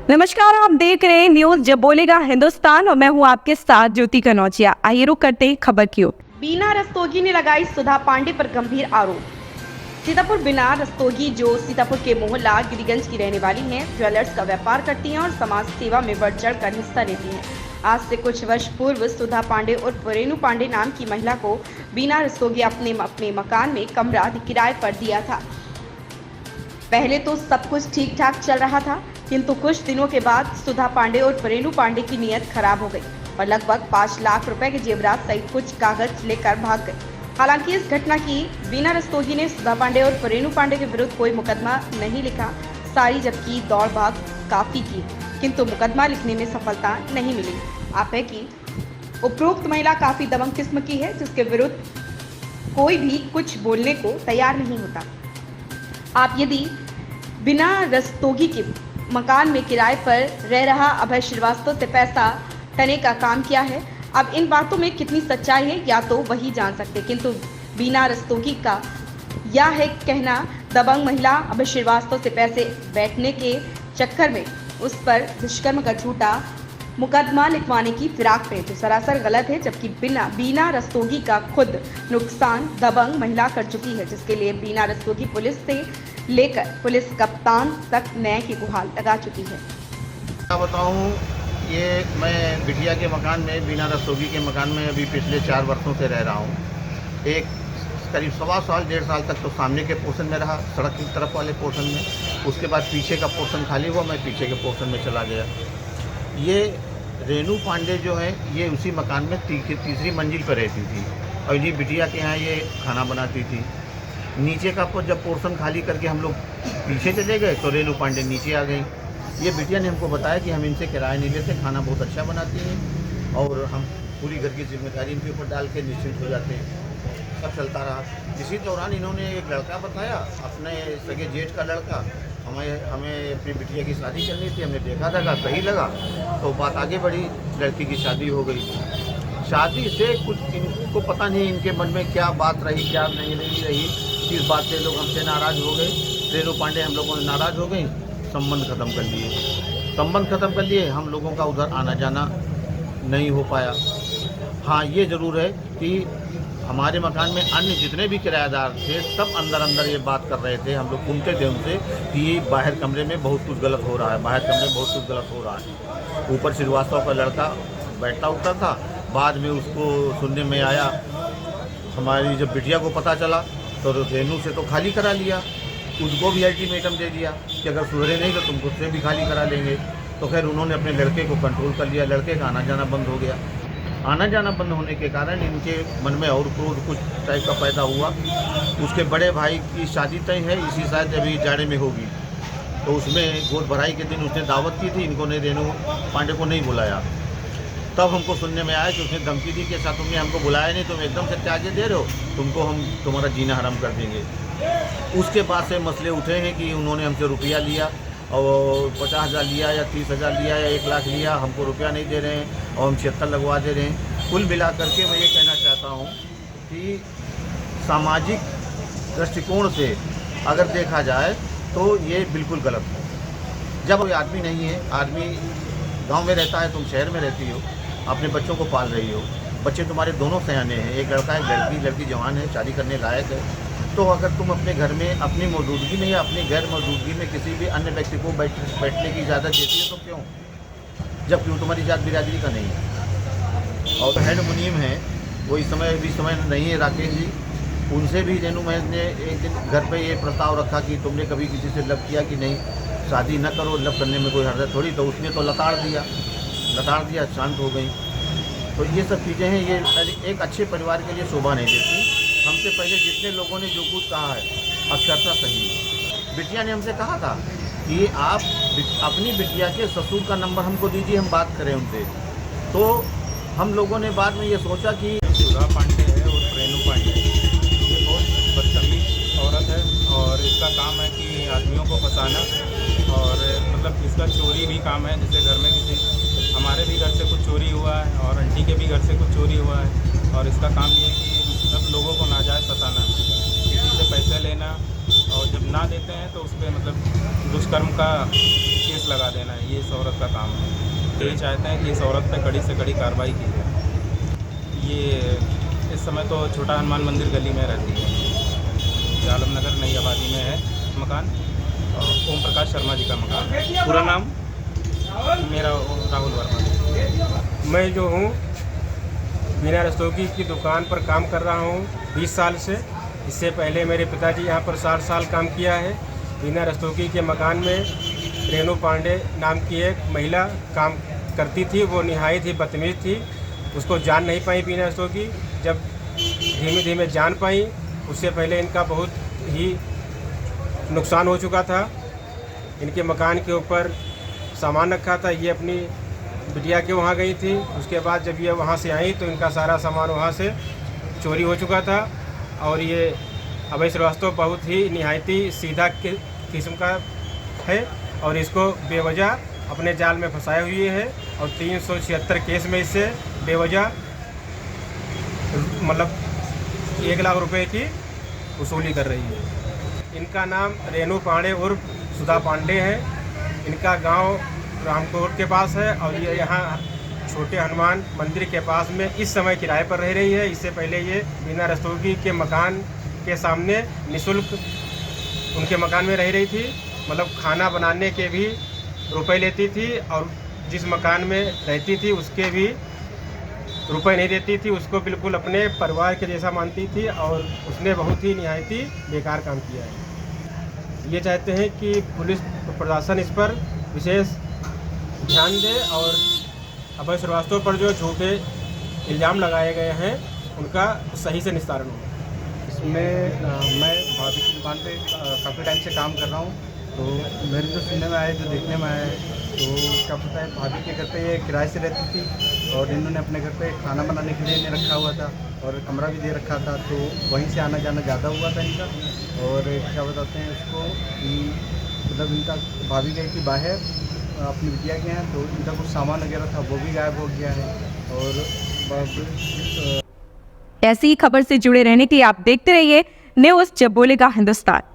नमस्कार, आप देख रहे हैं न्यूज जब बोलेगा हिंदुस्तान और मैं हूं आपके साथ ज्योति कनौजिया। आइए रुक करते हैं खबर की ओर। बीना रस्तोगी ने लगाई सुधा पांडे पर गंभीर आरोप। सीतापुर बीना रस्तोगी, जो सीतापुर के मोहल्ला गिरिगंज की रहने वाली हैं, ज्वेलर्स का व्यापार करती हैं और समाज सेवा में बढ़ चढ़ कर हिस्सा लेती हैं। आज से कुछ वर्ष पूर्व सुधा पांडे और रेणु पांडे नाम की महिला को बीना रस्तोगी अपने मकान में कमरा किराए पर दिया था। पहले तो सब कुछ ठीक ठाक चल रहा था, किंतु कुछ दिनों के बाद सुधा पांडे और रेणु पांडे की नीयत खराब हो गई और लगभग 5 लाख रुपए के जेवरात सहित कुछ कागज लेकर भाग गए। हालांकि इस घटना की बीना रस्तोगी ने सुधा पांडे और रेणु पांडे के विरुद्ध कोई मुकदमा नहीं लिखा। सारी जबकि दौड़ भाग काफी की, किंतु मुकदमा लिखने में सफलता नहीं मिली। आप है कि उपरोक्त महिला काफी दबंग किस्म की है, जिसके विरुद्ध कोई भी कुछ बोलने को तैयार नहीं होता। आप यदि बिना रस्तोगी के मकान में किराए पर रह रहा अभय श्रीवास्तव से पैसा टने का काम किया है। अब इन बातों में कितनी सच्चाई है या तो वही जान सकते, किंतु बीना रस्तोगी का यह है कहना दबंग महिला अभय श्रीवास्तव से पैसे बैठने के चक्कर में उस पर दुष्कर्म का झूठा मुकदमा लिखवाने की फिराक में, जो सरासर गलत है। जबकि बीना रस्तोगी का खुद नुकसान दबंग महिला कर चुकी है, जिसके लिए बीना रस्तोगी पुलिस से लेकर पुलिस कप्तान तक न्याय की गुहार लगा चुकी है। क्या बताऊँ, ये मैं बिटिया के मकान में, बीना रस्तोगी के मकान में अभी पिछले 4 वर्षों से रह रहा हूँ। एक करीब 1.25 साल 1.5 साल तक तो सामने के पोर्शन में रहा, सड़क की तरफ वाले पोर्शन में। उसके बाद पीछे का पोर्शन खाली हुआ, मैं पीछे के पोर्शन में चला गया। ये रेणु पांडे जो है, ये उसी मकान में तीसरी मंजिल पर रहती थी और इन्हीं बिटिया के यहाँ ये खाना बनाती थी। नीचे का जब पोर्शन खाली करके हम लोग पीछे चले गए तो रेणु पांडे नीचे आ गई। ये बिटिया ने हमको बताया कि हम इनसे किराया नहीं लेते, खाना बहुत अच्छा बनाती हैं और हम पूरी घर की जिम्मेदारी इनके ऊपर डाल के निश्चिंत हो जाते हैं। सब चलता रहा। इसी दौरान इन्होंने एक लड़का बताया, अपने सगे जेठ का लड़का। हमें अपनी बिटिया की शादी करनी थी, हमने देखा था, सही लगा तो बात आगे बढ़ी, लड़की की शादी हो गई। शादी से कुछ इनको पता नहीं इनके मन में क्या बात रही, क्या नहीं रही। इस बात से लोग हमसे नाराज़ हो गए। रेणु पांडे हम लोगों ने नाराज़ हो गई, संबंध ख़त्म कर लिए। हम लोगों का उधर आना जाना नहीं हो पाया। हाँ, ये ज़रूर है कि हमारे मकान में अन्य जितने भी किराएदार थे, सब अंदर ये बात कर रहे थे। हम लोग सुनते थे उनसे कि बाहर कमरे में बहुत कुछ गलत हो रहा है, ऊपर श्रीवास्तव का लड़का बैठता उठता था। बाद में उसको सुनने में आया, हमारी जब बिटिया को पता चला तो रेणु से तो खाली करा लिया, उसको भी अल्टीमेटम दे दिया कि अगर सुधरे नहीं तो तुम खुद से भी खाली करा लेंगे। तो खैर उन्होंने अपने लड़के को कंट्रोल कर लिया, लड़के का आना जाना बंद हो गया। आना जाना बंद होने के कारण इनके मन में और क्रोध कुछ टाइप का पैदा हुआ। उसके बड़े भाई की शादी तय है, इसी शायद अभी जाड़े में होगी, तो उसमें गोद भराई के दिन उसने दावत की थी, इनको ने रेणु पांडे को नहीं बुलाया। तब हमको सुनने में आया कि उसने धमकी दी कि ऐसा तुमने हमको बुलाया नहीं, तुम एकदम से त्यागे दे रहे हो, तुमको हम तुम्हारा जीना हराम कर देंगे। उसके बाद से मसले उठे हैं कि उन्होंने हमसे रुपया लिया और 50,000 लिया या 30,000 लिया या 1 लाख लिया, हमको रुपया नहीं दे रहे हैं और हम 76 लगवा दे रहे हैं। कुल मिला करके मैं ये कहना चाहता हूँ कि सामाजिक दृष्टिकोण से अगर देखा जाए तो ये बिल्कुल गलत है। जब कोई आदमी नहीं है, आदमी गांव में रहता है, तुम शहर में रहती हो, अपने बच्चों को पाल रही हो, बच्चे तुम्हारे दोनों सयाने हैं, एक लड़का है, लड़की जवान है, शादी करने लायक है। तो अगर तुम अपने घर में अपनी मौजूदगी में या अपनी गैर मौजूदगी में किसी भी अन्य व्यक्ति को बैठने की इजाज़त देती है तो क्यों, जब क्यों तुम्हारी जात बिरादरी का नहीं है। और हेड मुनीम है, वो इस समय नहीं है, राकेश जी, उनसे भी रेणु महज ने एक दिन घर पे ये प्रस्ताव रखा कि तुमने कभी किसी से लव किया कि नहीं, शादी न करो, लव करने में कोई हर्ज थोड़ी। तो उसने तो लताड़ दिया, शांत हो गई। तो ये सब चीज़ें हैं, ये एक अच्छे परिवार के लिए शोभा नहीं देती। हमसे पहले जितने लोगों ने जो कुछ कहा है अक्षरशः सही। बिटिया ने हमसे कहा था कि आप अपनी बिटिया के ससुर का नंबर हमको दीजिए, हम बात करें उनसे। तो हम लोगों ने बाद में ये सोचा कि सुधा पांडे है और रेणु पांडे, ये बहुत बदतमीज औरत है और इसका काम है कि आदमियों को फंसाना और मतलब इसका चोरी भी काम है। जैसे घर में हमारे भी घर से कुछ चोरी हुआ है और आंटी के भी घर से कुछ चोरी हुआ है और इसका काम ये है कि सब लोगों को नाजायज़ फंसाना, किसी से पैसे लेना और जब ना देते हैं तो उस पर मतलब दुष्कर्म का केस केस लगा देना है, ये इस औरत का काम है। ये चाहते हैं कि इस औरत पे कड़ी से कड़ी कार्रवाई की जाए। ये इस समय तो छोटा हनुमान मंदिर गली में रहती है, आलम नगर नई आबादी में है मकान, ओम प्रकाश शर्मा जी का मकान है। पूरा नाम? मेरा राहुल वर्मा। मैं जो हूँ बीना रस्तोगी की दुकान पर काम कर रहा हूँ 20 साल से। इससे पहले मेरे पिताजी यहाँ पर 60 साल काम किया है। बीना रस्तोगी के मकान में रेनू पांडे नाम की एक महिला काम करती थी। वो निहायत ही बदतमीज़ थी। उसको जान नहीं पाई बीना रस्तोगी। जब धीमे धीमे जान पाई, उससे पहले इनका बहुत ही नुकसान हो चुका था। इनके मकान के ऊपर सामान रखा था। ये अपनी बिटिया के वहाँ गई थी। उसके बाद जब ये वहाँ से आई तो इनका सारा सामान वहाँ से चोरी हो चुका था। और ये अभय श्रीवास्तव बहुत ही निहायती सीधा किस्म का है और इसको बेवजह अपने जाल में फंसाए हुए है और 376 केस में इससे बेवजह मतलब 1 लाख रुपए की वसूली कर रही है। इनका नाम रेनू पांडे उर्फ सुधा पांडे है। इनका गांव रामकोट के पास है और ये यहाँ छोटे हनुमान मंदिर के पास में इस समय किराए पर रह रही है। इससे पहले ये बीना रस्तोगी के मकान के सामने निःशुल्क उनके मकान में रह रही थी। मतलब खाना बनाने के भी रुपए लेती थी और जिस मकान में रहती थी उसके भी रुपए नहीं देती थी। उसको बिल्कुल अपने परिवार के जैसा मानती थी और उसने बहुत ही निहायती बेकार काम किया है। ये चाहते हैं कि पुलिस प्रशासन इस पर विशेष ध्यान दे और अभय श्रीवास्तव पर जो झूठे इल्ज़ाम लगाए गए हैं उनका सही से निस्तारण हो। इसमें मैं भाभी की दुकान पे काफ़ी टाइम से काम कर रहा हूँ। तो मेरे जो सुनने में आए, जो देखने में आए, तो क्या पता है भाभी के घर पे ये किराए से रहती थी और इन्होंने अपने घर पे खाना बनाने के लिए इन्हें रखा हुआ था और कमरा भी दे रखा था। तो वहीं से आना जाना ज़्यादा हुआ था इनका। और क्या बताते हैं उसको कि मतलब इनका भाभी गई थी बाहर अपनी बिटिया के यहाँ, तो इनका कुछ सामान वगैरह था वो भी गायब हो गया है। और ऐसी ही खबर से जुड़े रहने के लिए आप देखते रहिए न्यूज़ जब बोलेगा हिंदुस्तान।